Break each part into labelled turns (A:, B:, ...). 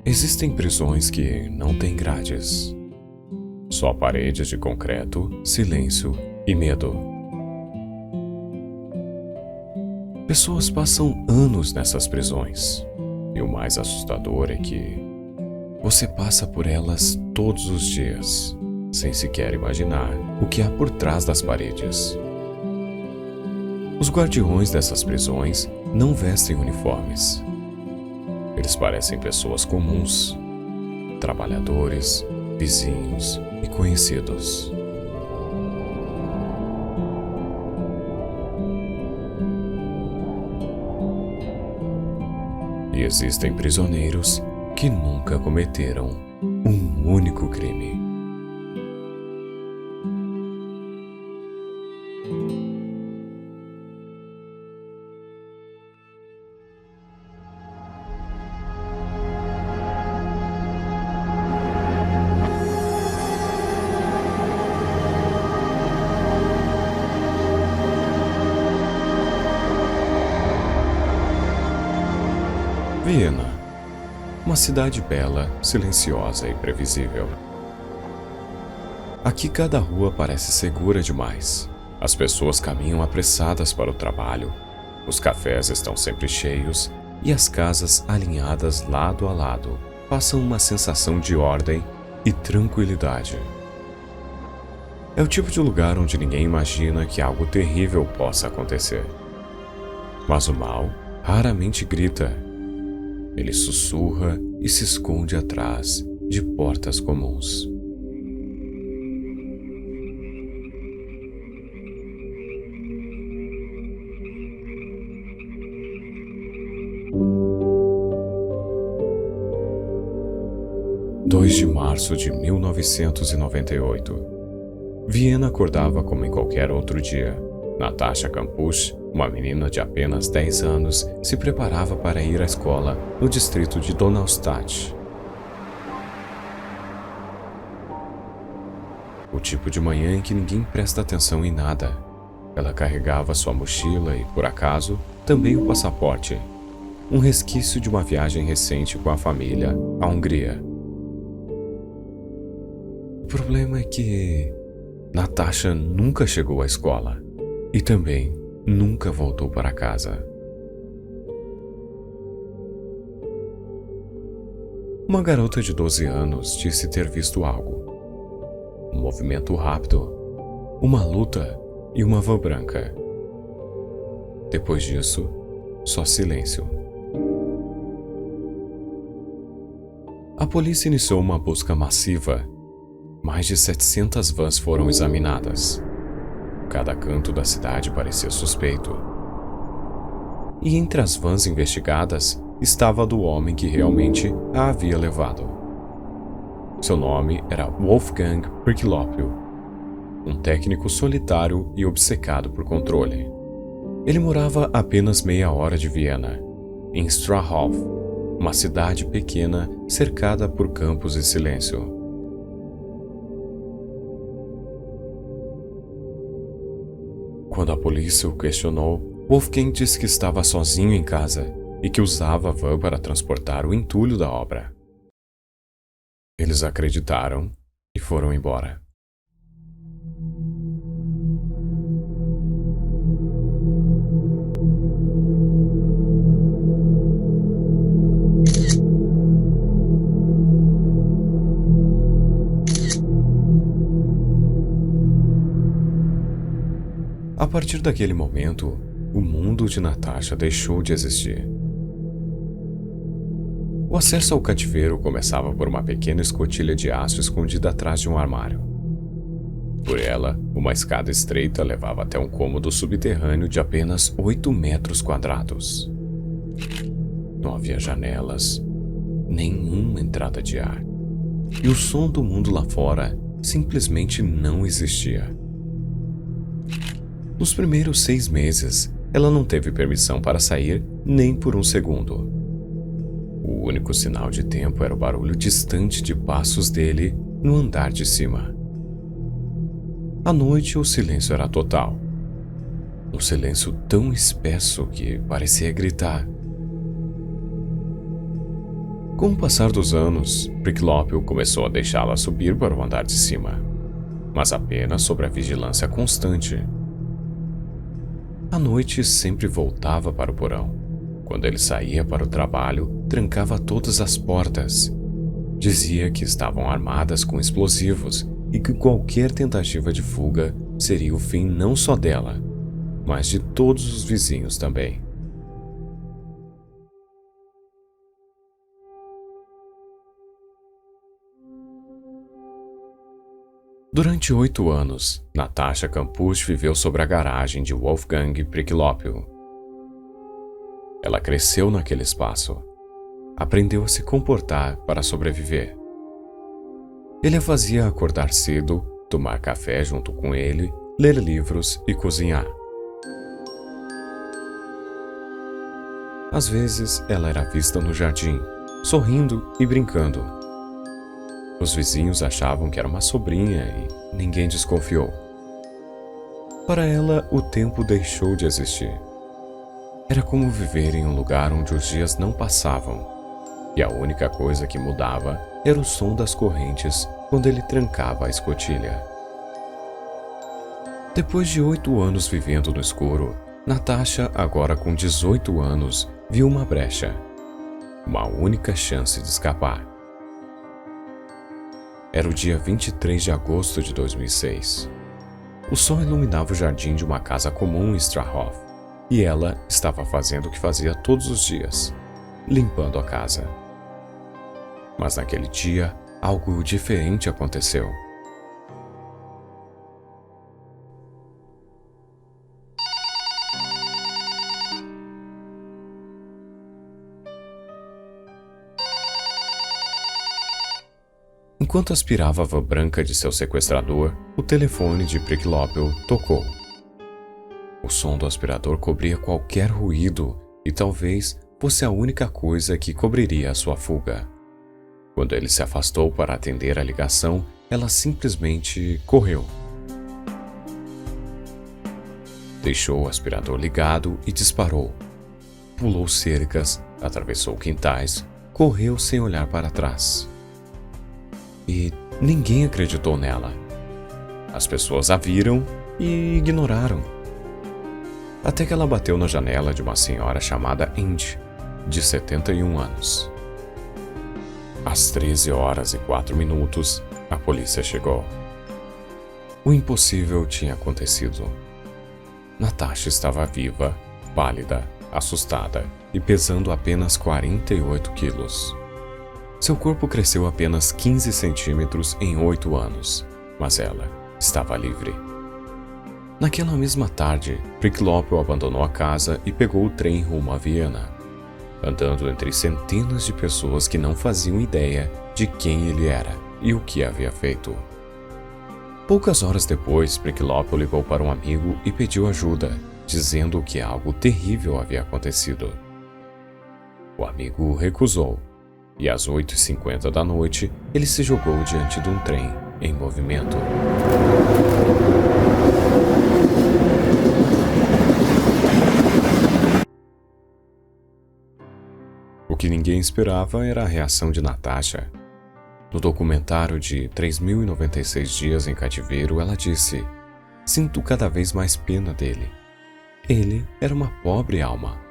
A: Existem prisões que não têm grades. Só paredes de concreto, silêncio e medo. Pessoas passam anos nessas prisões. E o mais assustador é que você passa por elas todos os dias, sem sequer imaginar o que há por trás das paredes. Os guardiões dessas prisões não vestem uniformes. Eles parecem pessoas comuns, trabalhadores, vizinhos e conhecidos. E existem prisioneiros que nunca cometeram um único crime. Viena, uma cidade bela, silenciosa e previsível. Aqui cada rua parece segura demais. As pessoas caminham apressadas para o trabalho, os cafés estão sempre cheios e as casas alinhadas lado a lado passam uma sensação de ordem e tranquilidade. É o tipo de lugar onde ninguém imagina que algo terrível possa acontecer. Mas o mal raramente grita. Ele sussurra e se esconde atrás de portas comuns. (2 de março de 1998). Viena acordava como em qualquer outro dia. Natasha Kampusch, uma menina de apenas 10 anos, se preparava para ir à escola no distrito de Donaustadt. O tipo de manhã em que ninguém presta atenção em nada. Ela carregava sua mochila e, por acaso, também o passaporte, um resquício de uma viagem recente com a família à Hungria. O problema é que Natasha nunca chegou à escola e também nunca voltou para casa. Uma garota de 12 anos disse ter visto algo. Um movimento rápido, uma luta e uma van branca. Depois disso, só silêncio. A polícia iniciou uma busca massiva. Mais de 700 vans foram examinadas. Cada canto da cidade parecia suspeito. E entre as vans investigadas estava a do homem que realmente a havia levado. Seu nome era Wolfgang Perklopio, um técnico solitário e obcecado por controle. Ele morava a apenas meia hora de Viena, em Strahov, uma cidade pequena cercada por campos e silêncio. Quando a polícia o questionou, Wolfgang disse que estava sozinho em casa e que usava a van para transportar o entulho da obra. Eles acreditaram e foram embora. A partir daquele momento, o mundo de Natasha deixou de existir. O acesso ao cativeiro começava por uma pequena escotilha de aço escondida atrás de um armário. Por ela, uma escada estreita levava até um cômodo subterrâneo de apenas 8 metros quadrados. Não havia janelas, nenhuma entrada de ar. E o som do mundo lá fora simplesmente não existia. Nos primeiros 6 meses, ela não teve permissão para sair nem por um segundo. O único sinal de tempo era o barulho distante de passos dele no andar de cima. À noite, o silêncio era total. Um silêncio tão espesso que parecia gritar: Com o passar dos anos, Priclópio começou a deixá-la subir para o andar de cima, mas apenas sob a vigilância constante. À noite sempre voltava para o porão. Quando ele saía para o trabalho, trancava todas as portas. Dizia que estavam armadas com explosivos e que qualquer tentativa de fuga seria o fim não só dela, mas de todos os vizinhos também. Durante 8 anos, Natasha Campus viveu sobre a garagem de Wolfgang Priclópio. Ela cresceu naquele espaço. Aprendeu a se comportar para sobreviver. Ele a fazia acordar cedo, tomar café junto com ele, ler livros e cozinhar. Às vezes, ela era vista no jardim, sorrindo e brincando. Os vizinhos achavam que era uma sobrinha e ninguém desconfiou. Para ela, o tempo deixou de existir. Era como viver em um lugar onde os dias não passavam, e a única coisa que mudava era o som das correntes quando ele trancava a escotilha. Depois de 8 anos vivendo no escuro, Natasha, agora com 18 anos, viu uma brecha. Uma única chance de escapar. Era o dia 23 de agosto de 2006. O sol iluminava o jardim de uma casa comum em Strahov, e ela estava fazendo o que fazia todos os dias, limpando a casa. Mas naquele dia, algo diferente aconteceu. Enquanto aspirava a van branca de seu sequestrador, o telefone de Priclópio tocou. O som do aspirador cobria qualquer ruído e talvez fosse a única coisa que cobriria a sua fuga. Quando ele se afastou para atender a ligação, ela simplesmente correu. Deixou o aspirador ligado e disparou. Pulou cercas, atravessou quintais, correu sem olhar para trás. E ninguém acreditou nela. As pessoas a viram e ignoraram. Até que ela bateu na janela de uma senhora chamada Indy, de 71 anos. Às 13h04, a polícia chegou. O impossível tinha acontecido. Natasha estava viva, pálida, assustada e pesando apenas 48 quilos. Seu corpo cresceu apenas 15 centímetros em 8 anos, mas ela estava livre. Naquela mesma tarde, Priclópio abandonou a casa e pegou o trem rumo a Viena, andando entre centenas de pessoas que não faziam ideia de quem ele era e o que havia feito. Poucas horas depois, Priclópio ligou para um amigo e pediu ajuda, dizendo que algo terrível havia acontecido. O amigo recusou, e às 8h50 da noite, ele se jogou diante de um trem em movimento. O que ninguém esperava era a reação de Natasha. No documentário de 3.096 dias em cativeiro, ela disse: "Sinto cada vez mais pena dele. Ele era uma pobre alma."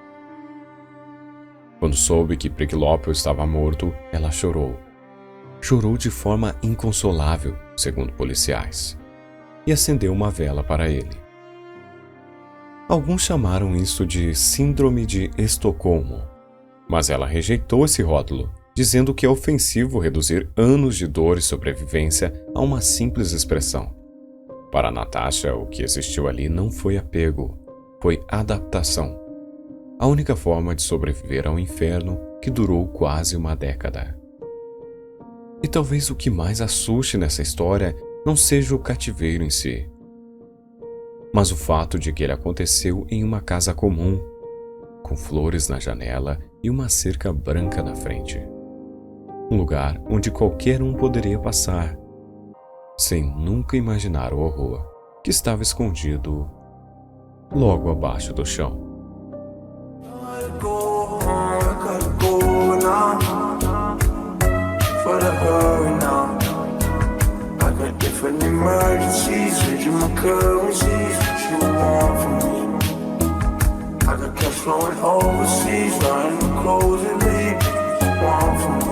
A: Quando soube que Priclópio estava morto, ela chorou. Chorou de forma inconsolável, segundo policiais, e acendeu uma vela para ele. Alguns chamaram isso de Síndrome de Estocolmo, mas ela rejeitou esse rótulo, dizendo que é ofensivo reduzir anos de dor e sobrevivência a uma simples expressão. Para Natasha, o que existiu ali não foi apego, foi adaptação. A única forma de sobreviver ao inferno que durou quase uma década. E talvez o que mais assuste nessa história não seja o cativeiro em si, mas o fato de que ele aconteceu em uma casa comum, com flores na janela e uma cerca branca na frente. Um lugar onde qualquer um poderia passar, sem nunca imaginar o horror que estava escondido logo abaixo do chão.
B: Gotta go now. for an emergency, switching my currencies, what you want from me. I got cash flowing overseas, buying the clothes and leave, what you want from me.